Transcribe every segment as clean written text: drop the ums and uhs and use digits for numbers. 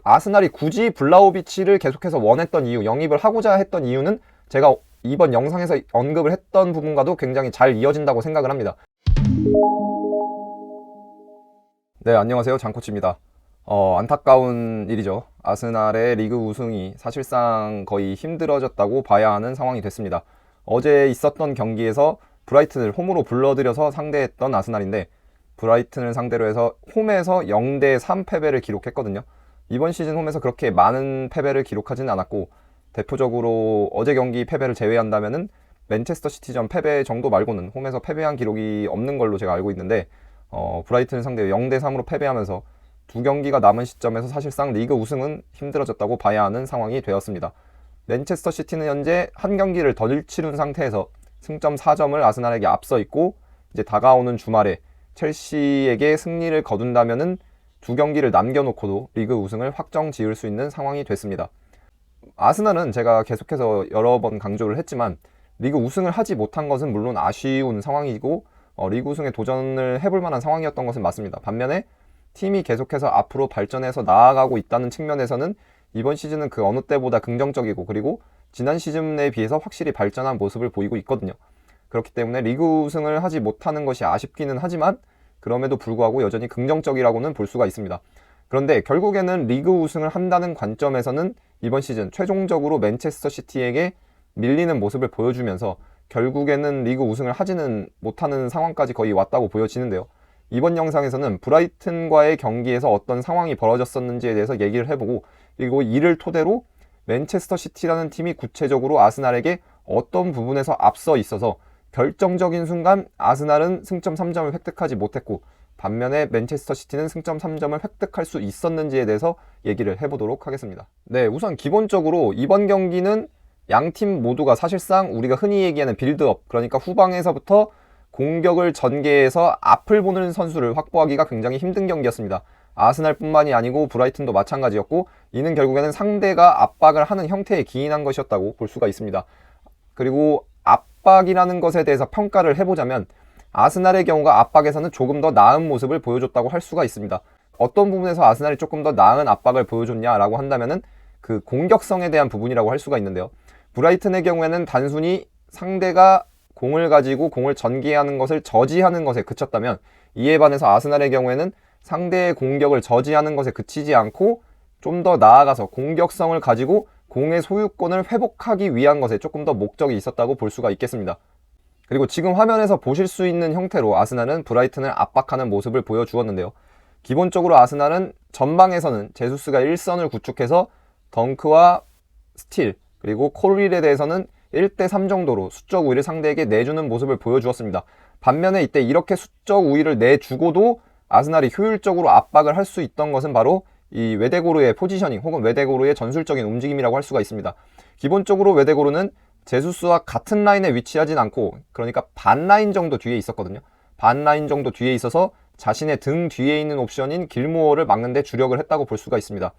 아스날이 굳이 블라호비치를 계속해서 원했던 이유, 영입을 하고자 했던 이유는 제가 이번 영상에서 언급을 했던 부분과도 굉장히 잘 이어진다고 생각을 합니다. 네, 안녕하세요. 장코치입니다. 안타까운 일이죠. 아스날의 리그 우승이 사실상 거의 힘들어졌다고 봐야 하는 상황이 됐습니다. 어제 있었던 경기에서 브라이튼을 홈으로 불러들여서 상대했던 아스날인데, 브라이튼을 상대로 해서 홈에서 0대3 패배를 기록했거든요. 이번 시즌 홈에서 그렇게 많은 패배를 기록하지는 않았고, 대표적으로 어제 경기 패배를 제외한다면은 맨체스터 시티전 패배 정도 말고는 홈에서 패배한 기록이 없는 걸로 제가 알고 있는데, 브라이튼을 상대로 0대3으로 패배하면서 두 경기가 남은 시점에서 사실상 리그 우승은 힘들어졌다고 봐야 하는 상황이 되었습니다. 맨체스터 시티는 현재 한 경기를 덜 치른 상태에서 승점 4점을 아스날에게 앞서 있고, 이제 다가오는 주말에 첼시에게 승리를 거둔다면은 두 경기를 남겨놓고도 리그 우승을 확정 지을 수 있는 상황이 됐습니다. 아스날은 제가 계속해서 여러 번 강조를 했지만 리그 우승을 하지 못한 것은 물론 아쉬운 상황이고 리그 우승에 도전을 해볼 만한 상황이었던 것은 맞습니다. 반면에 팀이 계속해서 앞으로 발전해서 나아가고 있다는 측면에서는 이번 시즌은 그 어느 때보다 긍정적이고, 그리고 지난 시즌에 비해서 확실히 발전한 모습을 보이고 있거든요. 그렇기 때문에 리그 우승을 하지 못하는 것이 아쉽기는 하지만 그럼에도 불구하고 여전히 긍정적이라고는 볼 수가 있습니다. 그런데 결국에는 리그 우승을 한다는 관점에서는 이번 시즌 최종적으로 맨체스터 시티에게 밀리는 모습을 보여주면서 결국에는 리그 우승을 하지는 못하는 상황까지 거의 왔다고 보여지는데요. 이번 영상에서는 브라이튼과의 경기에서 어떤 상황이 벌어졌었는지에 대해서 얘기를 해보고, 그리고 이를 토대로 맨체스터 시티라는 팀이 구체적으로 아스날에게 어떤 부분에서 앞서 있어서 결정적인 순간 아스날은 승점 3점을 획득하지 못했고, 반면에 맨체스터 시티는 승점 3점을 획득할 수 있었는지에 대해서 얘기를 해보도록 하겠습니다. 네, 우선 기본적으로 이번 경기는 양팀 모두가 사실상 우리가 흔히 얘기하는 빌드업, 그러니까 후방에서부터 공격을 전개해서 앞을 보는 선수를 확보하기가 굉장히 힘든 경기였습니다. 아스날뿐만이 아니고 브라이튼도 마찬가지였고, 이는 결국에는 상대가 압박을 하는 형태에 기인한 것이었다고 볼 수가 있습니다. 그리고 압박이라는 것에 대해서 평가를 해보자면 아스날의 경우가 압박에서는 조금 더 나은 모습을 보여줬다고 할 수가 있습니다. 어떤 부분에서 아스날이 조금 더 나은 압박을 보여줬냐라고 한다면은 그 공격성에 대한 부분이라고 할 수가 있는데요. 브라이튼의 경우에는 단순히 상대가 공을 가지고 공을 전개하는 것을 저지하는 것에 그쳤다면, 이에 반해서 아스날의 경우에는 상대의 공격을 저지하는 것에 그치지 않고 좀 더 나아가서 공격성을 가지고 공의 소유권을 회복하기 위한 것에 조금 더 목적이 있었다고 볼 수가 있겠습니다. 그리고 지금 화면에서 보실 수 있는 형태로 아스날은 브라이튼을 압박하는 모습을 보여주었는데요. 기본적으로 아스날은 전방에서는 제수스가 1선을 구축해서 덩크와 스틸, 그리고 콜윌에 대해서는 1대3 정도로 수적 우위를 상대에게 내주는 모습을 보여주었습니다. 반면에 이때 이렇게 수적 우위를 내주고도 아스날이 효율적으로 압박을 할 수 있던 것은 바로 이 웨데고르의 포지셔닝 혹은 웨데고르의 전술적인 움직임이라고 할 수가 있습니다. 기본적으로 웨데고르는 제수스와 같은 라인에 위치하진 않고, 그러니까 반 라인 정도 뒤에 있었거든요. 반 라인 정도 뒤에 있어서 자신의 등 뒤에 있는 옵션인 길모어를 막는 데 주력을 했다고 볼 수가 있습니다.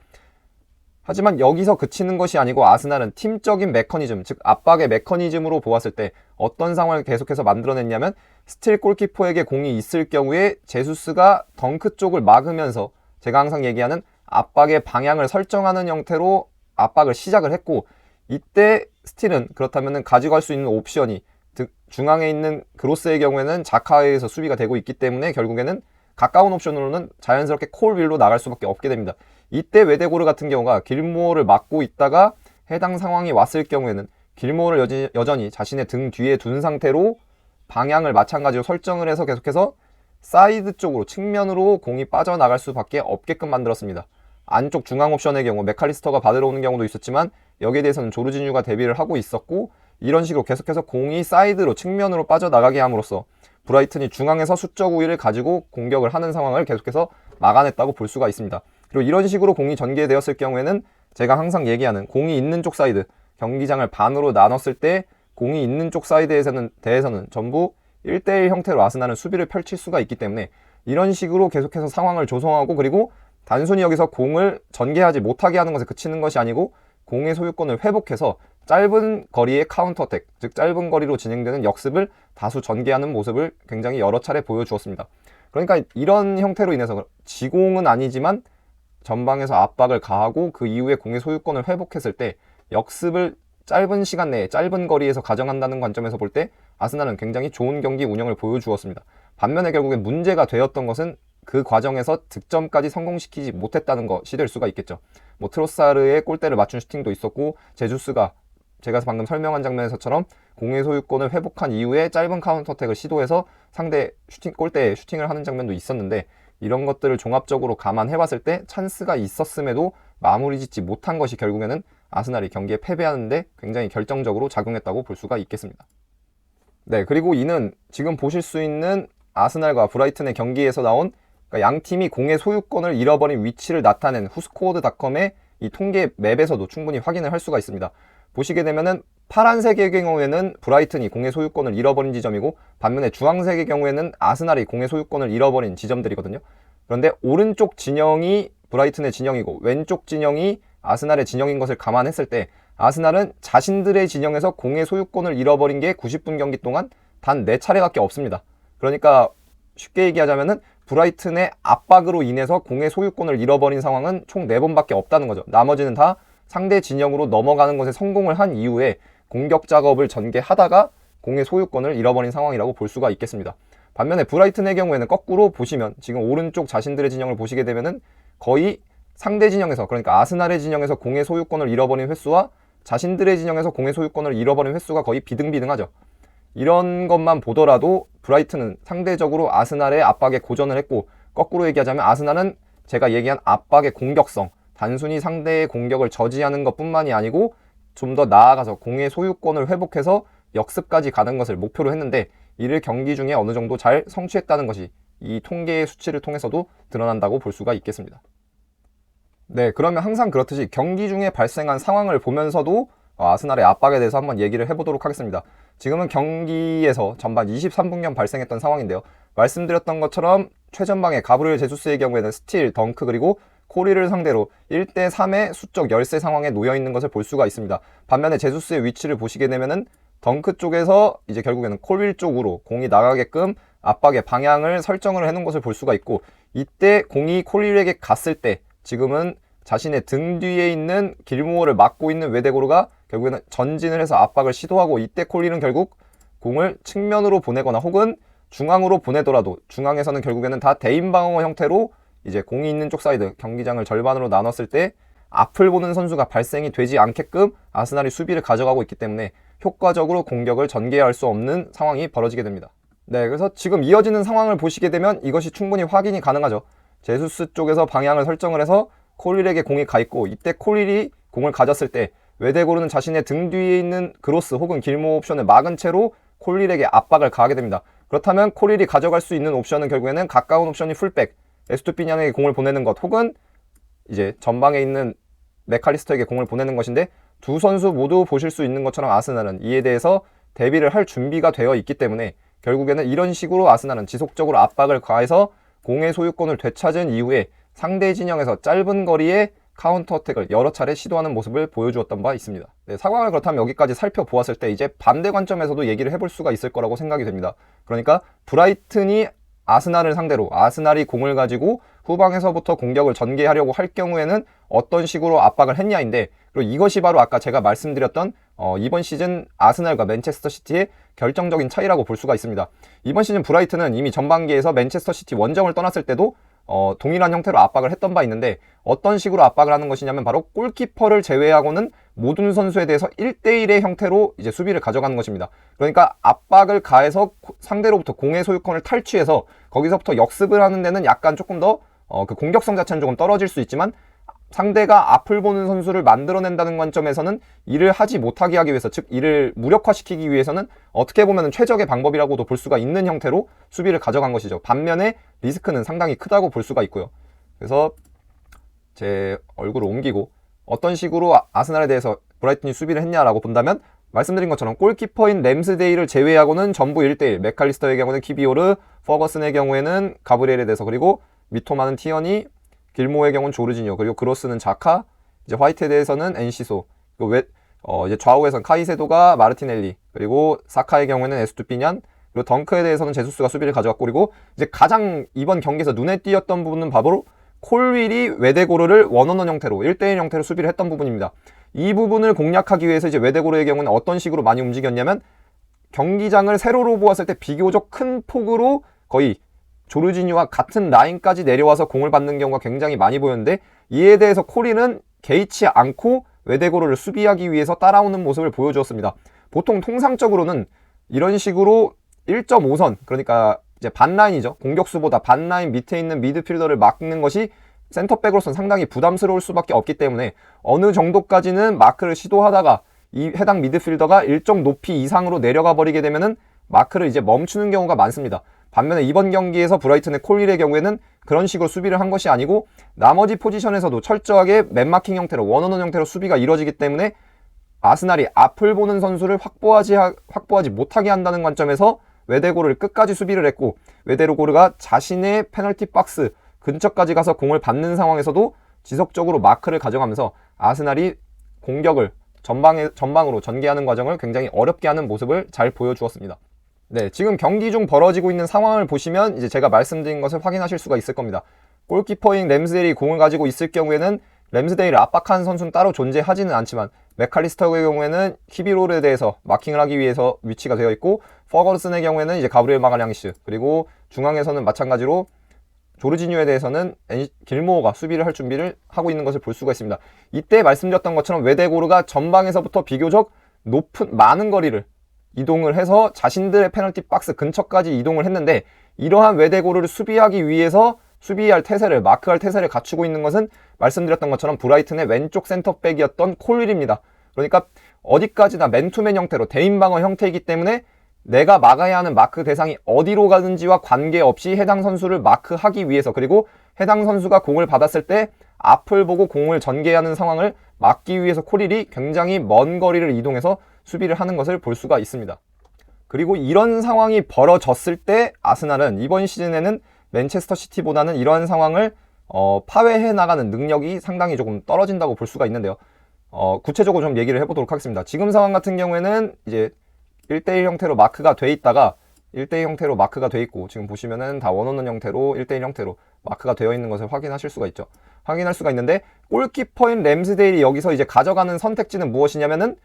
하지만 여기서 그치는 것이 아니고 아스날은 팀적인 메커니즘, 즉 압박의 메커니즘으로 보았을 때 어떤 상황을 계속해서 만들어냈냐면, 스틸 골키퍼에게 공이 있을 경우에 제수스가 덩크 쪽을 막으면서 제가 항상 얘기하는 압박의 방향을 설정하는 형태로 압박을 시작을 했고, 이때 스틸은 그렇다면 가지고 갈 수 있는 옵션이, 즉 중앙에 있는 그로스의 경우에는 자카에서 수비가 되고 있기 때문에 결국에는 가까운 옵션으로는 자연스럽게 콜윌로 나갈 수밖에 없게 됩니다. 이때 웨데고르 같은 경우가 길모어를 막고 있다가 해당 상황이 왔을 경우에는 길모어를 여전히 자신의 등 뒤에 둔 상태로 방향을 마찬가지로 설정을 해서 계속해서 사이드 쪽으로, 측면으로 공이 빠져나갈 수밖에 없게끔 만들었습니다. 안쪽 중앙 옵션의 경우 맥칼리스터가 받으러 오는 경우도 있었지만 여기에 대해서는 조르지뉴가 대비를 하고 있었고, 이런 식으로 계속해서 공이 사이드로, 측면으로 빠져나가게 함으로써 브라이튼이 중앙에서 수적 우위를 가지고 공격을 하는 상황을 계속해서 막아냈다고 볼 수가 있습니다. 그리고 이런 식으로 공이 전개되었을 경우에는 제가 항상 얘기하는 공이 있는 쪽 사이드, 경기장을 반으로 나눴을 때 공이 있는 쪽 사이드에 대해서는 전부 1대1 형태로 아스날은 수비를 펼칠 수가 있기 때문에 이런 식으로 계속해서 상황을 조성하고, 그리고 단순히 여기서 공을 전개하지 못하게 하는 것에 그치는 것이 아니고 공의 소유권을 회복해서 짧은 거리의 카운터 어택, 즉 짧은 거리로 진행되는 역습을 다수 전개하는 모습을 굉장히 여러 차례 보여주었습니다. 그러니까 이런 형태로 인해서 지공은 아니지만 전방에서 압박을 가하고 그 이후에 공의 소유권을 회복했을 때 역습을 짧은 시간 내에 짧은 거리에서 가져간다는 관점에서 볼 때 아스날은 굉장히 좋은 경기 운영을 보여주었습니다. 반면에 결국엔 문제가 되었던 것은 그 과정에서 득점까지 성공시키지 못했다는 것이 될 수가 있겠죠. 뭐 트로사르의 골대를 맞춘 슈팅도 있었고 제주스가 제가 방금 설명한 장면에서처럼 공의 소유권을 회복한 이후에 짧은 카운터택을 시도해서 상대 골대에 슈팅을 하는 장면도 있었는데 이런 것들을 종합적으로 감안해봤을 때 찬스가 있었음에도 마무리 짓지 못한 것이 결국에는 아스날이 경기에 패배하는데 굉장히 결정적으로 작용했다고 볼 수가 있겠습니다. 네, 그리고 이는 지금 보실 수 있는 아스날과 브라이튼의 경기에서 나온 그러니까 양 팀이 공의 소유권을 잃어버린 위치를 나타낸 후스코어드닷컴의 이 통계 맵에서도 충분히 확인을 할 수가 있습니다. 보시게 되면은 파란색의 경우에는 브라이튼이 공의 소유권을 잃어버린 지점이고 반면에 주황색의 경우에는 아스날이 공의 소유권을 잃어버린 지점들이거든요. 그런데 오른쪽 진영이 브라이튼의 진영이고 왼쪽 진영이 아스날의 진영인 것을 감안했을 때 아스날은 자신들의 진영에서 공의 소유권을 잃어버린 게 90분 경기 동안 단 4차례밖에 없습니다. 그러니까 쉽게 얘기하자면은 브라이튼의 압박으로 인해서 공의 소유권을 잃어버린 상황은 총 4번밖에 없다는 거죠. 나머지는 다 상대 진영으로 넘어가는 것에 성공을 한 이후에 공격 작업을 전개하다가 공의 소유권을 잃어버린 상황이라고 볼 수가 있겠습니다. 반면에 브라이튼의 경우에는 거꾸로 보시면 지금 오른쪽 자신들의 진영을 보시게 되면은 거의 상대 진영에서 그러니까 아스날의 진영에서 공의 소유권을 잃어버린 횟수와 자신들의 진영에서 공의 소유권을 잃어버린 횟수가 거의 비등비등하죠. 이런 것만 보더라도 브라이튼은 상대적으로 아스날의 압박에 고전을 했고 거꾸로 얘기하자면 아스날은 제가 얘기한 압박의 공격성 단순히 상대의 공격을 저지하는 것뿐만이 아니고 좀 더 나아가서 공의 소유권을 회복해서 역습까지 가는 것을 목표로 했는데 이를 경기 중에 어느 정도 잘 성취했다는 것이 이 통계의 수치를 통해서도 드러난다고 볼 수가 있겠습니다. 네, 그러면 항상 그렇듯이 경기 중에 발생한 상황을 보면서도 아스날의 압박에 대해서 한번 얘기를 해보도록 하겠습니다. 지금은 경기에서 전반 23분경 발생했던 상황인데요. 말씀드렸던 것처럼 최전방에 가브리엘 제수스의 경우에는 스틸, 덩크 그리고 코리를 상대로 1대3의 수적 열세 상황에 놓여 있는 것을 볼 수가 있습니다. 반면에 제수스의 위치를 보시게 되면은 덩크 쪽에서 이제 결국에는 콜윌 쪽으로 공이 나가게끔 압박의 방향을 설정을 해놓은 것을 볼 수가 있고 이때 공이 콜윌에게 갔을 때 지금은 자신의 등 뒤에 있는 길모어를 막고 있는 웨데고르가 결국에는 전진을 해서 압박을 시도하고 이때 콜윌은 결국 공을 측면으로 보내거나 혹은 중앙으로 보내더라도 중앙에서는 결국에는 다 대인 방어 형태로 이제 공이 있는 쪽 사이드 경기장을 절반으로 나눴을 때 앞을 보는 선수가 발생이 되지 않게끔 아스날이 수비를 가져가고 있기 때문에 효과적으로 공격을 전개할 수 없는 상황이 벌어지게 됩니다. 네, 그래서 지금 이어지는 상황을 보시게 되면 이것이 충분히 확인이 가능하죠. 제수스 쪽에서 방향을 설정을 해서 콜윌에게 공이 가 있고 이때 콜윌이 공을 가졌을 때 웨데고르는 자신의 등 뒤에 있는 크로스 혹은 길모 옵션을 막은 채로 콜윌에게 압박을 가하게 됩니다. 그렇다면 콜윌이 가져갈 수 있는 옵션은 결국에는 가까운 옵션이 풀백 에스투피런에게 공을 보내는 것 혹은 이제 전방에 있는 맥칼리스터에게 공을 보내는 것인데 두 선수 모두 보실 수 있는 것처럼 아스날은 이에 대해서 대비를 할 준비가 되어 있기 때문에 결국에는 이런 식으로 아스날은 지속적으로 압박을 가해서 공의 소유권을 되찾은 이후에 상대 진영에서 짧은 거리에 카운터 어택을 여러 차례 시도하는 모습을 보여주었던 바 있습니다. 네, 상황을 그렇다면 여기까지 살펴보았을 때 이제 반대 관점에서도 얘기를 해볼 수가 있을 거라고 생각이 됩니다. 그러니까 브라이튼이 아스날을 상대로 아스날이 공을 가지고 후방에서부터 공격을 전개하려고 할 경우에는 어떤 식으로 압박을 했냐인데 그리고 이것이 바로 아까 제가 말씀드렸던 이번 시즌 아스날과 맨체스터 시티의 결정적인 차이라고 볼 수가 있습니다. 이번 시즌 브라이튼은 이미 전반기에서 맨체스터 시티 원정을 떠났을 때도 동일한 형태로 압박을 했던 바 있는데 어떤 식으로 압박을 하는 것이냐면 바로 골키퍼를 제외하고는 모든 선수에 대해서 1대1의 형태로 이제 수비를 가져가는 것입니다. 그러니까 압박을 가해서 상대로부터 공의 소유권을 탈취해서 거기서부터 역습을 하는 데는 약간 조금 더 그 공격성 자체는 조금 떨어질 수 있지만 상대가 앞을 보는 선수를 만들어낸다는 관점에서는 이를 하지 못하게 하기 위해서 즉 이를 무력화시키기 위해서는 어떻게 보면 최적의 방법이라고도 볼 수가 있는 형태로 수비를 가져간 것이죠. 반면에 리스크는 상당히 크다고 볼 수가 있고요. 그래서 제 얼굴을 옮기고 어떤 식으로 아스날에 대해서 브라이튼이 수비를 했냐라고 본다면 말씀드린 것처럼 골키퍼인 램스데일을 제외하고는 전부 1대1 맥칼리스터의 경우는 키비오르, 퍼거슨의 경우에는 가브리엘에 대해서 그리고 미토마는 티어니, 길모의 경우는 조르지니오, 그리고 그로스는 자카, 이제 화이트에 대해서는 엔시소, 이제 좌우에선 카이세도가 마르티넬리, 그리고 사카의 경우에는 에스투피냔, 그리고 덩크에 대해서는 제수스가 수비를 가져갔고, 그리고 이제 가장 이번 경기에서 눈에 띄었던 부분은 바로 콜윌이 웨데고르를 원원원 형태로 1대1 형태로 수비를 했던 부분입니다. 이 부분을 공략하기 위해서 이제 웨데고르의 경우는 어떤 식으로 많이 움직였냐면 경기장을 세로로 보았을 때 비교적 큰 폭으로 거의 조르지뉴와 같은 라인까지 내려와서 공을 받는 경우가 굉장히 많이 보였는데, 이에 대해서 콜윌은 개의치 않고 웨데고르를 수비하기 위해서 따라오는 모습을 보여주었습니다. 보통 통상적으로는 이런 식으로 1.5선, 그러니까 이제 반라인이죠. 공격수보다 반라인 밑에 있는 미드필더를 막는 것이 센터백으로서는 상당히 부담스러울 수밖에 없기 때문에 어느 정도까지는 마크를 시도하다가 이 해당 미드필더가 일정 높이 이상으로 내려가 버리게 되면은 마크를 이제 멈추는 경우가 많습니다. 반면에 이번 경기에서 브라이튼의 콜윌의 경우에는 그런 식으로 수비를 한 것이 아니고 나머지 포지션에서도 철저하게 맨마킹 형태로 원원원 형태로 수비가 이루어지기 때문에 아스날이 앞을 보는 선수를 확보하지 못하게 한다는 관점에서 웨데고르를 끝까지 수비를 했고, 웨데고르가 자신의 페널티 박스 근처까지 가서 공을 받는 상황에서도 지속적으로 마크를 가져가면서 아스날이 공격을 전방으로 전개하는 과정을 굉장히 어렵게 하는 모습을 잘 보여주었습니다. 네, 지금 경기 중 벌어지고 있는 상황을 보시면 이제 제가 말씀드린 것을 확인하실 수가 있을 겁니다. 골키퍼인 램스데일이 공을 가지고 있을 경우에는 램스데일을 압박하는 선수는 따로 존재하지는 않지만 맥칼리스터의 경우에는 키비로르에 대해서 마킹을 하기 위해서 위치가 되어 있고, 퍼거슨의 경우에는 이제 가브리엘 마갈량이스, 그리고 중앙에서는 마찬가지로 조르지뉴에 대해서는 길모어가 수비를 할 준비를 하고 있는 것을 볼 수가 있습니다. 이때 말씀드렸던 것처럼 웨데고르가 전방에서부터 비교적 많은 거리를 이동을 해서 자신들의 페널티 박스 근처까지 이동을 했는데, 이러한 웨데고르를 수비하기 위해서 수비할 태세를, 마크할 태세를 갖추고 있는 것은 말씀드렸던 것처럼 브라이튼의 왼쪽 센터백이었던 콜윌입니다. 그러니까 어디까지나 맨투맨 형태로 대인방어 형태이기 때문에 내가 막아야 하는 마크 대상이 어디로 가는지와 관계없이 해당 선수를 마크하기 위해서, 그리고 해당 선수가 공을 받았을 때 앞을 보고 공을 전개하는 상황을 막기 위해서 콜윌이 굉장히 먼 거리를 이동해서 수비를 하는 것을 볼 수가 있습니다. 그리고 이런 상황이 벌어졌을 때 아스날은 이번 시즌에는 맨체스터 시티보다는 이러한 상황을 파괴해 나가는 능력이 상당히 조금 떨어진다고 볼 수가 있는데요. 구체적으로 좀 얘기를 해보도록 하겠습니다. 지금 상황 같은 경우에는 이제 1대1 형태로 마크가 돼 있다가 1대1 형태로 마크가 돼 있고, 지금 보시면은 다 원원원 형태로 1대1 형태로 마크가 되어 있는 것을 확인하실 수가 있죠. 확인할 수가 있는데, 골키퍼인 램스데일이 여기서 이제 가져가는 선택지는 무엇이냐면은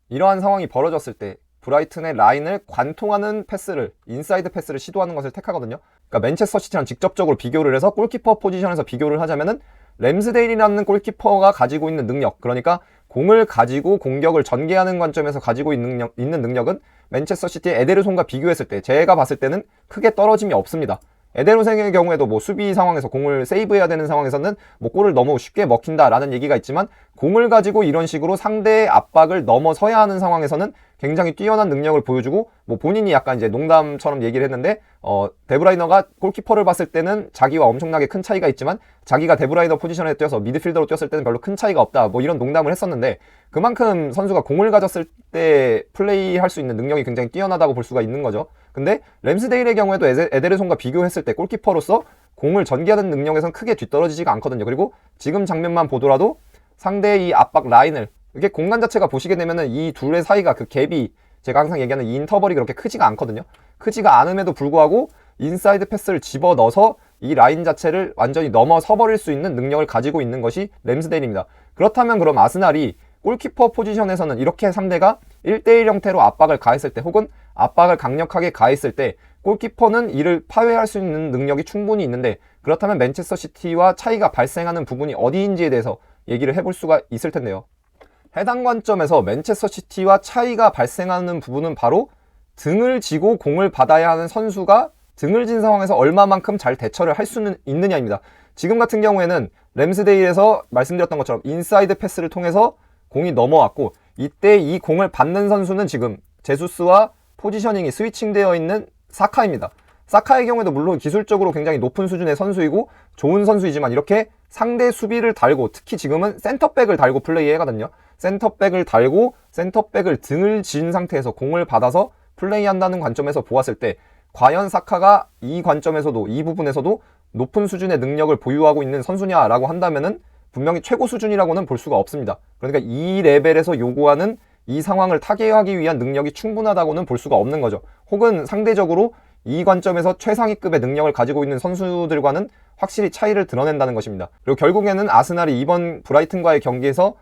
이러한 상황이 벌어졌을 때 브라이튼의 라인을 관통하는 패스를, 인사이드 패스를 시도하는 것을 택하거든요. 그러니까 맨체스터 시티랑 직접적으로 비교를 해서 골키퍼 포지션에서 비교를 하자면은 램스데일이라는 골키퍼가 가지고 있는 능력, 그러니까 공을 가지고 공격을 전개하는 관점에서 가지고 있는 능력은 맨체스터 시티의 에데르손과 비교했을 때 제가 봤을 때는 크게 떨어짐이 없습니다. 에데르손의 경우에도 뭐 수비 상황에서 공을 세이브해야 되는 상황에서는 뭐 골을 너무 쉽게 먹힌다라는 얘기가 있지만, 공을 가지고 이런 식으로 상대의 압박을 넘어서야 하는 상황에서는 굉장히 뛰어난 능력을 보여주고, 뭐 본인이 약간 이제 농담처럼 얘기를 했는데 데브라이너가 골키퍼를 봤을 때는 자기와 엄청나게 큰 차이가 있지만 자기가 데브라이너 포지션에 뛰어서 미드필더로 뛰었을 때는 별로 큰 차이가 없다, 뭐 이런 농담을 했었는데, 그만큼 선수가 공을 가졌을 때 플레이할 수 있는 능력이 굉장히 뛰어나다고 볼 수가 있는 거죠. 근데 램스데일의 경우에도 에데르손과 비교했을 때 골키퍼로서 공을 전개하는 능력에선 크게 뒤떨어지지가 않거든요. 그리고 지금 장면만 보더라도 상대의 이 압박 라인을, 이게 공간 자체가 보시게 되면은 이 둘의 사이가, 그 갭이, 제가 항상 얘기하는 이 인터벌이 그렇게 크지가 않거든요. 크지가 않음에도 불구하고 인사이드 패스를 집어넣어서 이 라인 자체를 완전히 넘어서 버릴 수 있는 능력을 가지고 있는 것이 램스데일입니다. 그렇다면 그럼 아스날이 골키퍼 포지션에서는 이렇게 상대가 1대1 형태로 압박을 가했을 때, 혹은 압박을 강력하게 가했을 때 골키퍼는 이를 파괴할 수 있는 능력이 충분히 있는데, 그렇다면 맨체스터 시티와 차이가 발생하는 부분이 어디인지에 대해서 얘기를 해볼 수가 있을 텐데요. 해당 관점에서 맨체스터 시티와 차이가 발생하는 부분은 바로 등을 지고 공을 받아야 하는 선수가 등을 진 상황에서 얼마만큼 잘 대처를 할 수는 있느냐입니다. 지금 같은 경우에는 램스데일에서 말씀드렸던 것처럼 인사이드 패스를 통해서 공이 넘어왔고, 이때 이 공을 받는 선수는 지금 제수스와 포지셔닝이 스위칭되어 있는 사카입니다. 사카의 경우에도 물론 기술적으로 굉장히 높은 수준의 선수이고 좋은 선수이지만, 이렇게 상대 수비를 달고, 특히 지금은 센터백을 달고 플레이하거든요. 센터백을 달고 센터백을 등을 진 상태에서 공을 받아서 플레이한다는 관점에서 보았을 때, 과연 사카가 이 관점에서도, 이 부분에서도 높은 수준의 능력을 보유하고 있는 선수냐라고 한다면은 분명히 최고 수준이라고는 볼 수가 없습니다. 그러니까 이 레벨에서 요구하는 이 상황을 타개하기 위한 능력이 충분하다고는 볼 수가 없는 거죠. 혹은 상대적으로 이 관점에서 최상위급의 능력을 가지고 있는 선수들과는 확실히 차이를 드러낸다는 것입니다. 그리고 결국에는 아스날이 이번 브라이튼과의 경기에서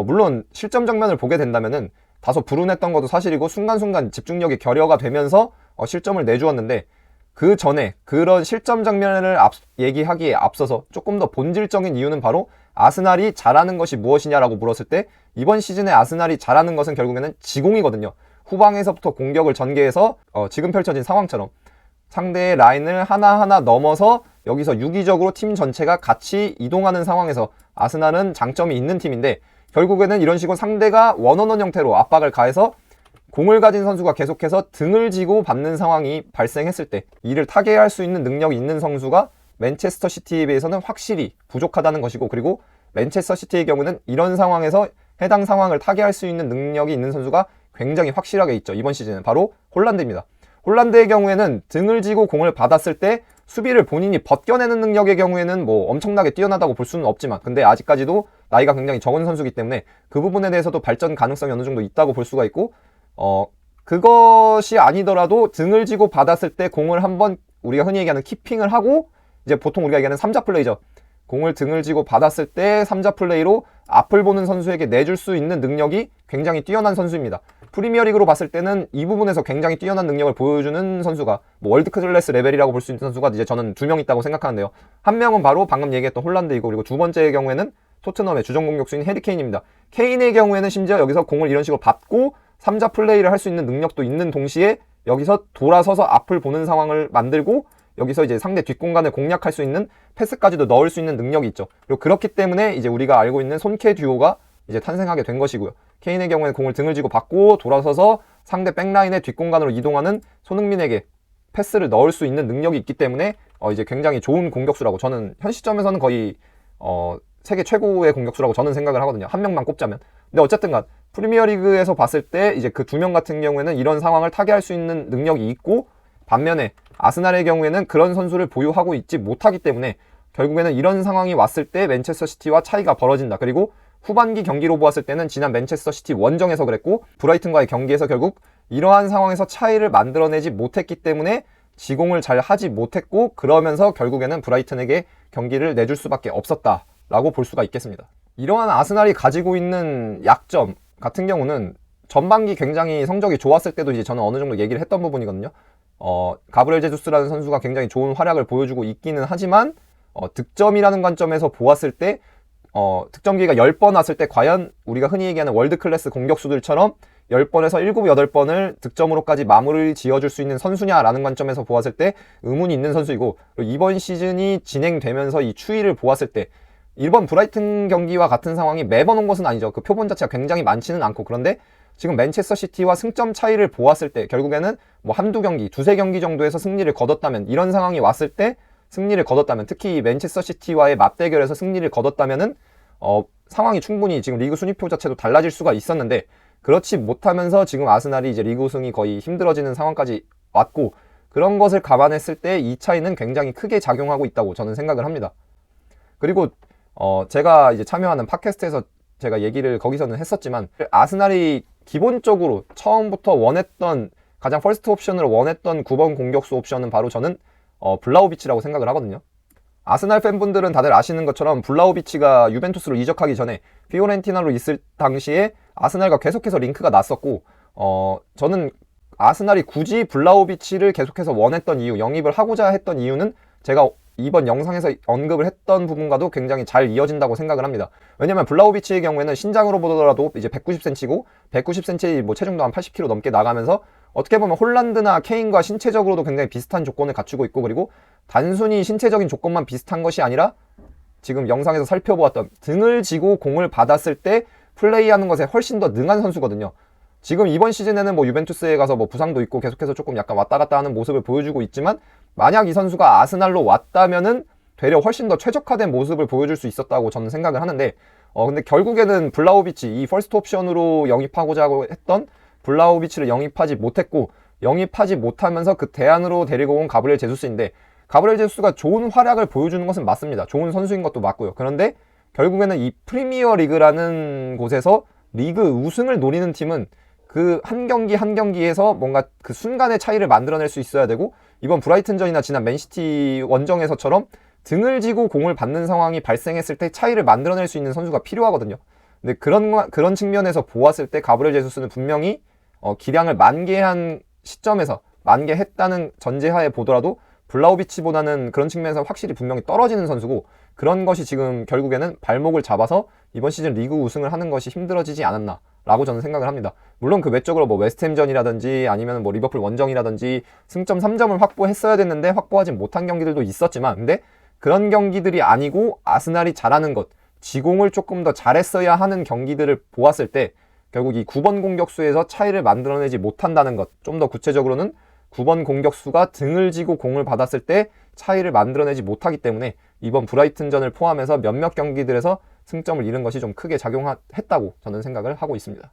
물론 실점 장면을 보게 된다면은 다소 불운했던 것도 사실이고 순간순간 집중력이 결여가 되면서 실점을 내주었는데, 그 전에 그런 실점 장면을 얘기하기에 앞서서 조금 더 본질적인 이유는 바로 아스날이 잘하는 것이 무엇이냐라고 물었을 때, 이번 시즌에 아스날이 잘하는 것은 결국에는 지공이거든요. 후방에서부터 공격을 전개해서 지금 펼쳐진 상황처럼 상대의 라인을 하나하나 넘어서 여기서 유기적으로 팀 전체가 같이 이동하는 상황에서 아스날은 장점이 있는 팀인데, 결국에는 이런 식으로 상대가 원원원 형태로 압박을 가해서 공을 가진 선수가 계속해서 등을 지고 받는 상황이 발생했을 때 이를 타개할 수 있는 능력이 있는 선수가 맨체스터 시티에 비해서는 확실히 부족하다는 것이고, 그리고 맨체스터 시티의 경우는 이런 상황에서 해당 상황을 타개할 수 있는 능력이 있는 선수가 굉장히 확실하게 있죠. 이번 시즌은 바로 홀란드입니다. 홀란드의 경우에는 등을 지고 공을 받았을 때 수비를 본인이 벗겨내는 능력의 경우에는 뭐 엄청나게 뛰어나다고 볼 수는 없지만, 근데 아직까지도 나이가 굉장히 적은 선수이기 때문에 그 부분에 대해서도 발전 가능성이 어느 정도 있다고 볼 수가 있고, 그것이 아니더라도 등을 지고 받았을 때 공을 한번 우리가 흔히 얘기하는 키핑을 하고, 이제 보통 우리가 얘기하는 3자 플레이죠. 공을 등을 지고 받았을 때 3자 플레이로 앞을 보는 선수에게 내줄 수 있는 능력이 굉장히 뛰어난 선수입니다. 프리미어리그로 봤을 때는 이 부분에서 굉장히 뛰어난 능력을 보여주는 선수가 뭐 월드 클래스 레벨이라고 볼 수 있는 선수가 이제 저는 2명 있다고 생각하는데요. 한 명은 바로 방금 얘기했던 홀란드이고, 그리고 두 번째의 경우에는 토트넘의 주전 공격수인 해리 케인입니다. 케인의 경우에는 심지어 여기서 공을 이런 식으로 받고 3자 플레이를 할 수 있는 능력도 있는 동시에 여기서 돌아서서 앞을 보는 상황을 만들고 여기서 이제 상대 뒷공간을 공략할 수 있는 패스까지도 넣을 수 있는 능력이 있죠. 그리고 그렇기 때문에 이제 우리가 알고 있는 손케 듀오가 이제 탄생하게 된 것이고요. 케인의 경우에는 공을 등을 지고 받고 돌아서서 상대 백라인의 뒷공간으로 이동하는 손흥민에게 패스를 넣을 수 있는 능력이 있기 때문에 이제 굉장히 좋은 공격수라고, 저는 현 시점에서는 거의 세계 최고의 공격수라고 저는 생각을 하거든요. 한 명만 꼽자면. 근데 어쨌든간 프리미어리그에서 봤을 때 이제 그 두 명 같은 경우에는 이런 상황을 타개할 수 있는 능력이 있고, 반면에 아스날의 경우에는 그런 선수를 보유하고 있지 못하기 때문에 결국에는 이런 상황이 왔을 때 맨체스터 시티와 차이가 벌어진다. 그리고 후반기 경기로 보았을 때는 지난 맨체스터 시티 원정에서 그랬고, 브라이튼과의 경기에서 결국 이러한 상황에서 차이를 만들어내지 못했기 때문에 지공을 잘 하지 못했고, 그러면서 결국에는 브라이튼에게 경기를 내줄 수밖에 없었다라고 볼 수가 있겠습니다. 이러한 아스날이 가지고 있는 약점 같은 경우는 전반기 굉장히 성적이 좋았을 때도 이제 저는 어느 정도 얘기를 했던 부분이거든요. 가브리엘 제수스라는 선수가 굉장히 좋은 활약을 보여주고 있기는 하지만 득점이라는 관점에서 보았을 때 득점 기회가 10번 왔을 때 과연 우리가 흔히 얘기하는 월드 클래스 공격수들처럼 10번에서 7, 8번을 득점으로까지 마무리를 지어줄 수 있는 선수냐라는 관점에서 보았을 때 의문이 있는 선수이고, 이번 시즌이 진행되면서 이 추이를 보았을 때 이번 브라이튼 경기와 같은 상황이 매번 온 것은 아니죠. 그 표본 자체가 굉장히 많지는 않고, 그런데 지금 맨체스터 시티와 승점 차이를 보았을 때 결국에는 뭐 한두 경기, 두세 경기 정도에서 승리를 거뒀다면, 이런 상황이 왔을 때 승리를 거뒀다면, 특히 맨체스터 시티와의 맞대결에서 승리를 거뒀다면은 상황이 충분히 지금 리그 순위표 자체도 달라질 수가 있었는데, 그렇지 못하면서 지금 아스날이 이제 리그 우승이 거의 힘들어지는 상황까지 왔고, 그런 것을 감안했을 때 이 차이는 굉장히 크게 작용하고 있다고 저는 생각을 합니다. 그리고 제가 이제 참여하는 팟캐스트에서 제가 얘기를 거기서는 했었지만, 아스날이 기본적으로 처음부터 원했던, 가장 퍼스트 옵션으로 원했던 9번 공격수 옵션은 바로 저는 블라우비치라고 생각을 하거든요. 아스날 팬분들은 다들 아시는 것처럼 블라우비치가 유벤투스로 이적하기 전에 피오렌티나로 있을 당시에 아스날과 계속해서 링크가 났었고, 저는 아스날이 굳이 블라우비치를 계속해서 원했던 이유, 영입을 하고자 했던 이유는 제가 이번 영상에서 언급을 했던 부분과도 굉장히 잘 이어진다고 생각을 합니다. 왜냐면 블라우비치의 경우에는 신장으로 보더라도 이제 190cm고 190cm 뭐 체중도 한 80kg 넘게 나가면서 어떻게 보면 홀란드나 케인과 신체적으로도 굉장히 비슷한 조건을 갖추고 있고, 그리고 단순히 신체적인 조건만 비슷한 것이 아니라 지금 영상에서 살펴보았던 등을 지고 공을 받았을 때 플레이하는 것에 훨씬 더 능한 선수거든요. 지금 이번 시즌에는 뭐 유벤투스에 가서 뭐 부상도 있고 계속해서 조금 약간 왔다 갔다 하는 모습을 보여주고 있지만, 만약 이 선수가 아스날로 왔다면은 되려 훨씬 더 최적화된 모습을 보여줄 수 있었다고 저는 생각을 하는데, 근데 결국에는 블라우비치, 이 퍼스트 옵션으로 영입하고자 했던 블라우비치를 영입하지 못했고, 영입하지 못하면서 그 대안으로 데리고 온 가브리엘 제수스인데, 가브리엘 제수스가 좋은 활약을 보여주는 것은 맞습니다. 좋은 선수인 것도 맞고요. 그런데 결국에는 이 프리미어 리그라는 곳에서 리그 우승을 노리는 팀은 그 한 경기 한 경기에서 뭔가 그 순간의 차이를 만들어낼 수 있어야 되고, 이번 브라이튼전이나 지난 맨시티 원정에서처럼 등을 지고 공을 받는 상황이 발생했을 때 차이를 만들어낼 수 있는 선수가 필요하거든요. 근데 그런 측면에서 보았을 때 가브리엘 제수스는 분명히 기량을 만개한 시점에서 만개했다는 전제하에 보더라도 블라우비치보다는 그런 측면에서 확실히 분명히 떨어지는 선수고, 그런 것이 지금 결국에는 발목을 잡아서 이번 시즌 리그 우승을 하는 것이 힘들어지지 않았나 라고 저는 생각을 합니다. 물론 그 외적으로 뭐 웨스트햄전이라든지 아니면 뭐 리버풀 원정이라든지 승점 3점을 확보했어야 됐는데 확보하지 못한 경기들도 있었지만, 근데 그런 경기들이 아니고 아스날이 잘하는 것, 지공을 조금 더 잘했어야 하는 경기들을 보았을 때 결국 이 9번 공격수에서 차이를 만들어내지 못한다는 것, 좀 더 구체적으로는 9번 공격수가 등을 지고 공을 받았을 때 차이를 만들어내지 못하기 때문에 이번 브라이튼전을 포함해서 몇몇 경기들에서 승점을 잃은 것이 좀 크게 작용했다고 저는 생각을 하고 있습니다.